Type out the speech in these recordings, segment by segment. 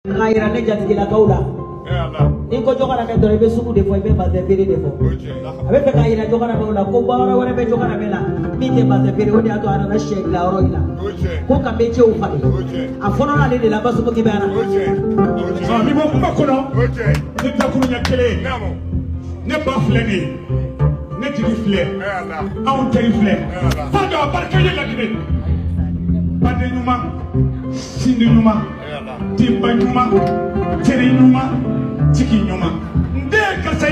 Kaira ne jatigila kaula. Inko jogana me dore be suku de fo be base pere de fo. Abe fe kaira jogana me la ko bara wala be jogana me la. Mi te base pere woni ato ana na sheikh la oro ila. Ko ka be che u fadi. Afono na de la basu ko kibana. So mi mo kuma kono. Ni ta kunu nya kele. Ne ba fleni. Ne tigi fle. Aw teri fle. Fado barkele la gide. Bade nyuma. Sindi nyuma. Timba nyuma, teri nyuma, tiki nyuma. Nde kase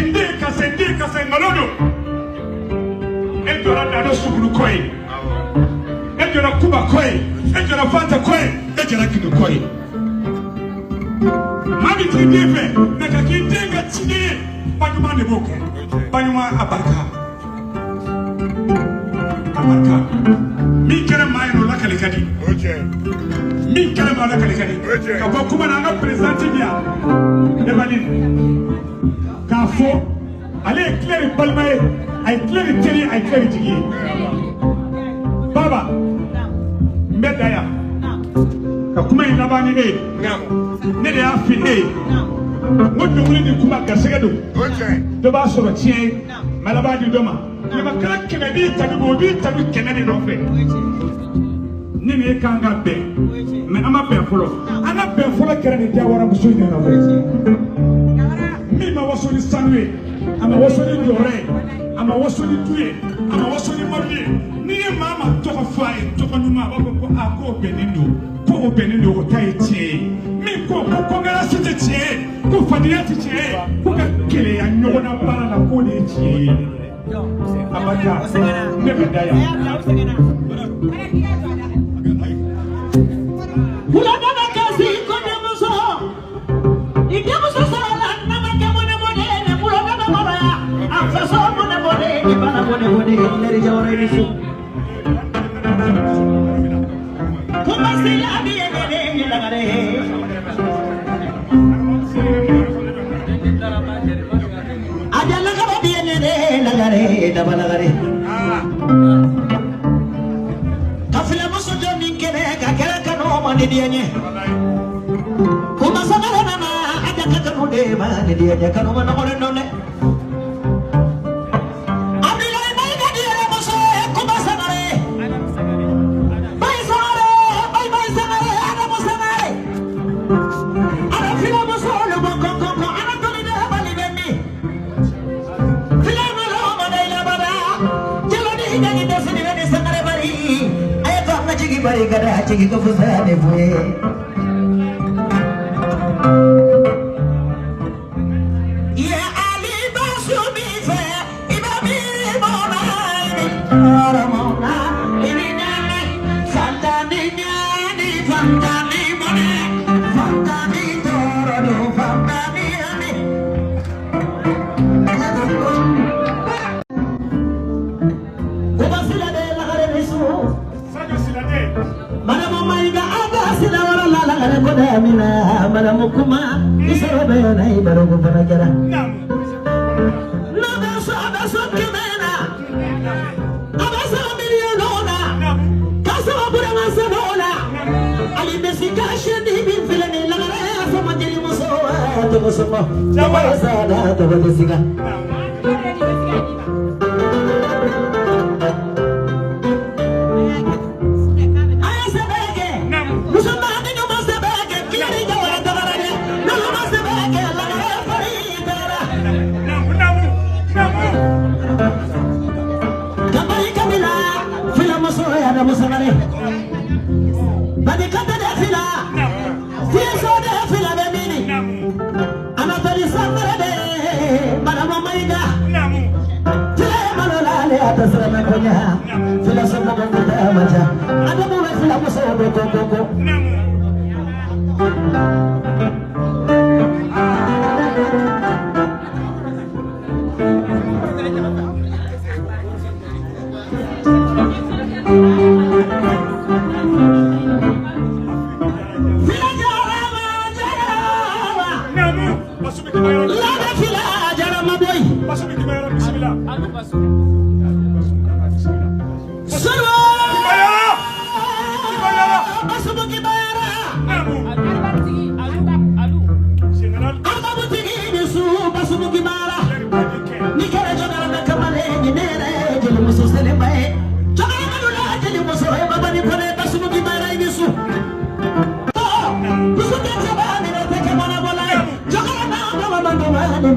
ngalodo. Ejora dado suguru koi. Ejora kuba koi. Ejora fanta koi. Ejora kidu koi. Mami tidife. Neka kindenga chini. Banyuma neboke. Banyuma abarka. Abarka. Mi kere maino la kalikadi. Mi kalama la kalikadi ka bɔ kuma na an ka président ya Evaline k'a fɔ ale ye tile ni balima ye a ye tile ni teri a ye tile ni jigi ye baba n bɛ da yan ka kuma in laban ni e ye ne de y'a fi e ye n ko dɔnkili ni kuma garisɛgɛ don dɔ b'a sɔrɔ tiɲɛ ye mɛ laban di dɔ ma ɲamakala 100 b'i tabi o b'i tabi 100 de nɔfɛ ni ne kan ka bɛn mais ama bɛn fɔlɔ an ka bɛn fɔlɔ kɛra ni Diawara muso in nɔfɛ min ma waso ni sanu ye a ma waso ni jɔyɔrɔ ye a ma waso ni du ye a ma waso ni mɔbili ye n'i ye maa ma tɔgɔ fɔ a ye tɔgɔ ɲuman a b'a fɔ ko a k'o bɛnnen don ko o bɛnnen don o ta ye tiɲɛ ye min ko kɔnkɛlɛsi tɛ tiɲɛ ye ko fadenya tɛ tiɲɛ ye ko ka keleya ɲɔgɔn na baara la k'o de ye tiɲɛ ye abada ne bɛ da yan.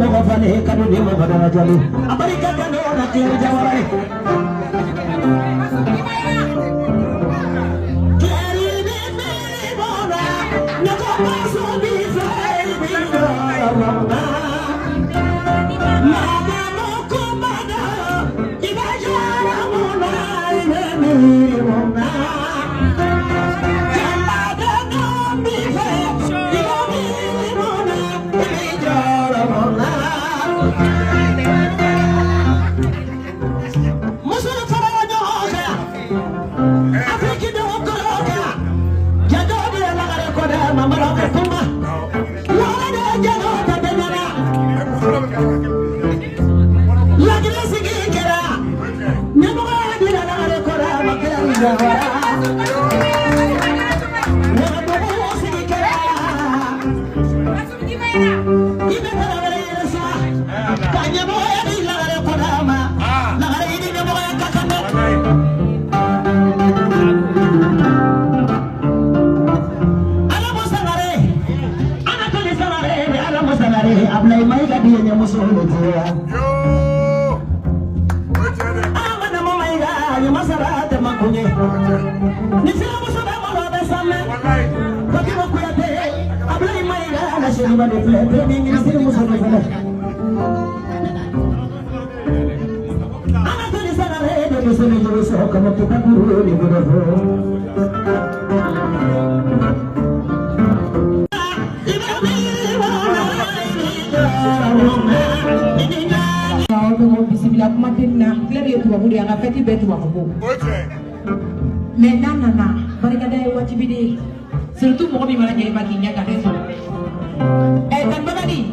mogofane kanu ni mogodana jali abarika kanu na tiar jawara surtout mo bi mala ñay magi ñaka reso e tan bagadi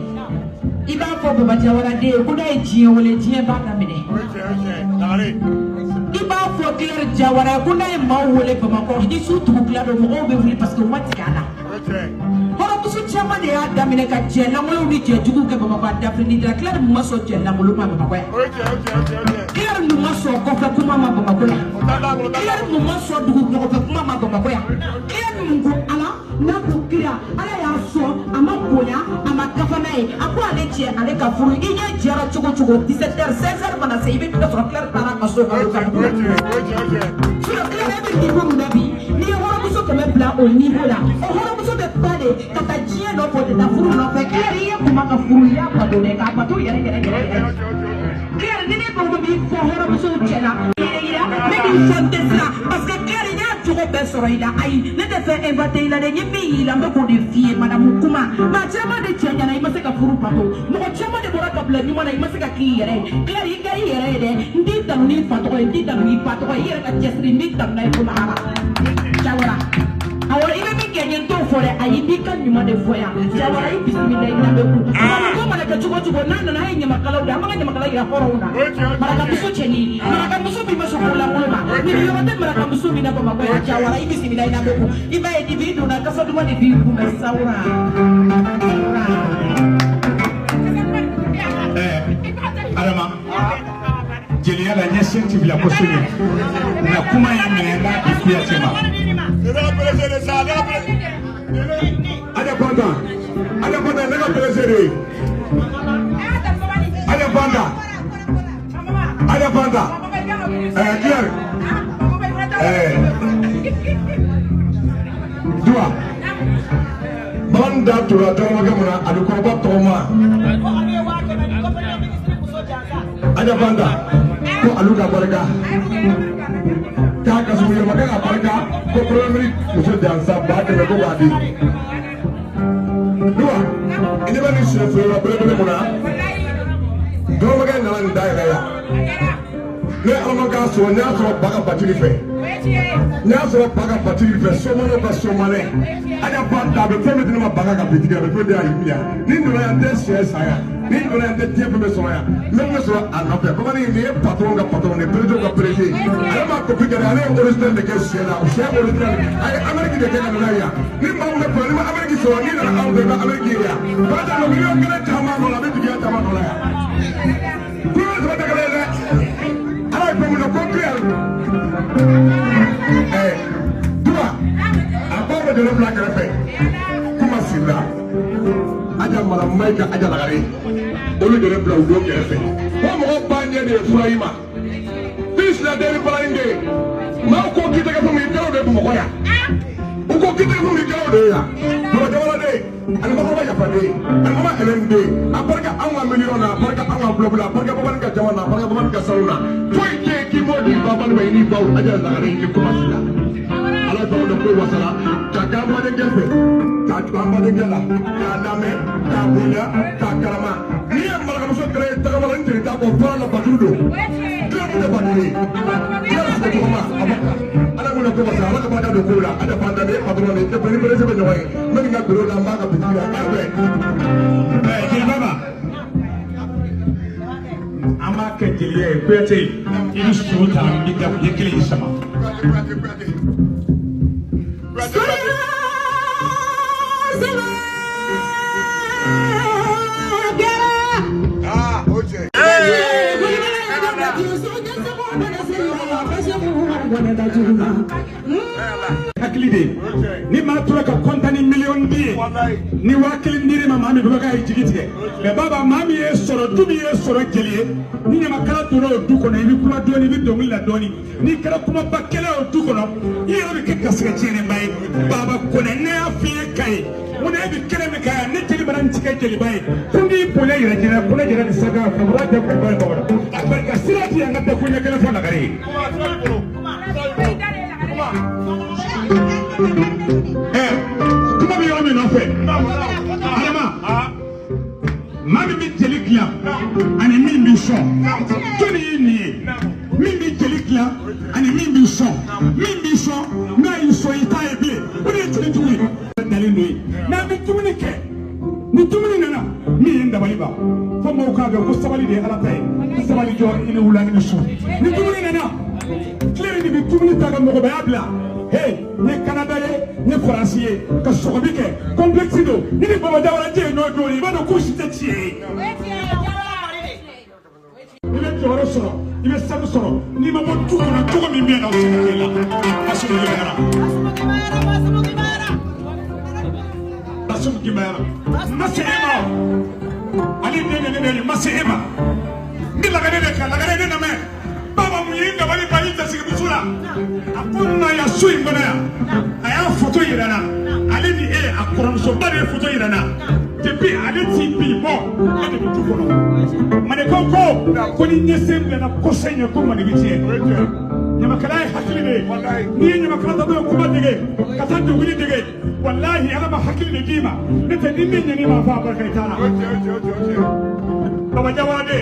iba fo bo batia wala de ku day jiye wala jiye ba ta mine iba fo clair jawara ku day ma wala ba ma ko di su tu claro mo be wuli parce que wati kana horo ku su chama de ya da mine ka je na mo di je jugu ke ba ma da fini da clair mo so je na mo lu ma ba ko clair no ma so ko fa kuma ma ba ma ko clair no ma so dugu ko fa kuma ma ba ma ko ya clair no ala na kukira ala ya so ama bonya ama kafanae ako ale tie ale ka furu inye jara chugo 17h 16h bana se ibe ka clair para ka so ka ka sur clair ebe di ko ndabi ni horo muso ke me bla au niveau là horo muso be pale kata jie no ko de ta furu no fe clair ye kuma ka furu ya pa do ne ka pa to yere clair ni ne ko bi fo horo muso chena mais il chante ça parce que clair il y a tout be soro ida ai ne te fait inviter ila de nyibi ila mbeko de fie madame kuma ma chama de chenya na imase ka furu pato mo chama de bora ka bla nyuma na imase ka ki yere clair yi ga yere de ndi tam ni pato ndi tam ni pato yere ka jesri ndi tam na kuma ara chawara awara ibe mi kenyen to fore ayi bi kan nyuma de foya chawara yi bismillah ina be ku ko mala ka chugo chugo nana na nyama kala uda manga nyama kala ya foro una maraka biso cheni maraka biso bi maso kula mulma ni yo mate maraka biso bi na ba ko chawara yi bismillah ina be ku iba e dividu na ka fadu wadi bi ku mesaura Adama jeliya la nyeshe tibila kosonye na kuma ya menga ikuya tema ada panda nega pelesere ada panda clear dua banda tura tawa gamana adukoba toma ada banda ko aluga barka ta kasu ya magana barka ko primary muso dansa ba da ko wadi dua ini ba ni shefu ya bele muna do magana na ndai ya ne amaka so nya so baka batiri fe nya so baka batiri fe so mono ba so mane ada banda be fe me ma baka ka bitiri be fe da yimia ni ndo ya ndese saya ni ndo ya ndete be so ya me so anope ko ni ni patron ne prejo ka preje ala ma ko pika ale original de ke sela o se original ay ameriki de ke na ya ni ma me ko ni ma ameriki so ni na am de ameriki ya ba da no million kala tama no la be tiya tama no la ya ko so ta kala la ala ko mo ko clear dua apa de no black refe kuma sila aja malam mai ka aja lagare olu de bila udo kɛrɛfɛ ko mɔgɔ baɲɛ de ye Furahima fils la deri balinde maa ko kita kɛ fɔ min kɛlaw de Bamakɔ yan u ko kita kɛ fɔ min kɛlaw de yan Baba Jawara de Alimama Yafa de Alimama Hélène de a barika an ka miliyɔn na a barika an ka bulabula a barika Babani ka jama na a barika Babani ka sanu na foyi tɛ k'i m'o di Babani ma i ni baw Aja Zakari ni kumasi la Ala sɔrɔ de ko wasara ka kɛ an badenkɛ fɛ ka tugu an badenkɛ la k'a lamɛn k'a bonya k'a karama n'i ye marakamuso kɛra ye tagamala n teri t'a kɔ fɔlɔ la batulu don kira mun tɛ batulu ye kira bɛ se tɔgɔma a ba kan Ala mun ko wasara Ala ka barika don kow la a dafa da ne patron ne tɛ ni perese bɛ ɲɔgɔn ye n bɛ nin ka bureau la n b'a ka bitiki la k'a bɛɛ jeli baba an b'a kɛ jeliya ye Kuyatɛ i bɛ so ta i da ye kelen y'i sama hakili de ni maa tora ka compter ni miliyɔn di ye ni 1000 diri ma maa min bɛ k'a ye jigi tigɛ mais baba maa min ye sɔrɔ du min ye sɔrɔ jeli ye ni ɲamakala donna o du kɔnɔ i bɛ kuma dɔɔni i bɛ dɔnkili la dɔɔni n'i kɛra kumaba kɛlɛ o du kɔnɔ i yɛrɛ bɛ kɛ garisɛgɛ tiɲɛnenba ye baba Kɔnɛ ne y'a f'i ye ka ye mun na e bɛ kɛlɛ min kɛ yan ne jeli bara n ti kɛ jeliba ye ko n'i bonya yɛrɛ jɛnɛ Kɔnɛ jɛnɛ ni saga fabura tɛ kɔnɔ ye bɔgɔ a barika sira ti yan ka bɛɛ ko ɲɛ kelen fɔ Lagare ye. Kuma bɛ yɔrɔ min nɔfɛ Adama maa min bɛ jeli dilan ani min bɛ sɔn jɔnni ye nin ye min bɛ jeli dilan ani min bɛ sɔn n'a y'i sɔn i t'a ye bilen o de ye jelitigiw ye dalen don ye n'an bɛ dumuni kɛ ni dumuni nana min ye n dabali ban fo maaw k'a dɔn ko sabali de ye Ala ta ye sabali jɔ i ni wula i ni su ni dumuni nana tile de bɛ dumuni ta ka mɔgɔbaya bila hey ne Canada ye ne Faransi ye ka sɔgɔbi kɛ complexe don ni Baba Jawara tɛ yen n'o don i b'a dɔn ko si tɛ tiɲɛ ye i bɛ jɔyɔrɔ sɔrɔ i bɛ sanu sɔrɔ n'i ma bɔ du kɔnɔ cogo min bɛ yen na o tɛ se ka kɛ la Asimi Gimayara ma se e ma ale ne ma se e ma n bɛ Lagare de kan Lagare ne lamɛn baba mun ye dabali ba i jasigi muso la a ko na ya so in kɔnɔ yan a y'a photo yira n na ale ni e a kɔrɔmusoba de ye photo yira n na depuis ale t'i bi bɔ e de bɛ du kɔnɔ Manikaw ko ni ɲɛsen bilala kɔsɛ ɲɛ ko Mani bɛ tiɲɛ ɲamakala ye hakili de ye n'i ye ɲamakala dɔ ye kuma dege ka taa dɔnkili dege walahi Ala ma hakili de d'i ma n'o tɛ ni min ɲɛn'i ma fɔ a barika i t'a la Baba Jawara de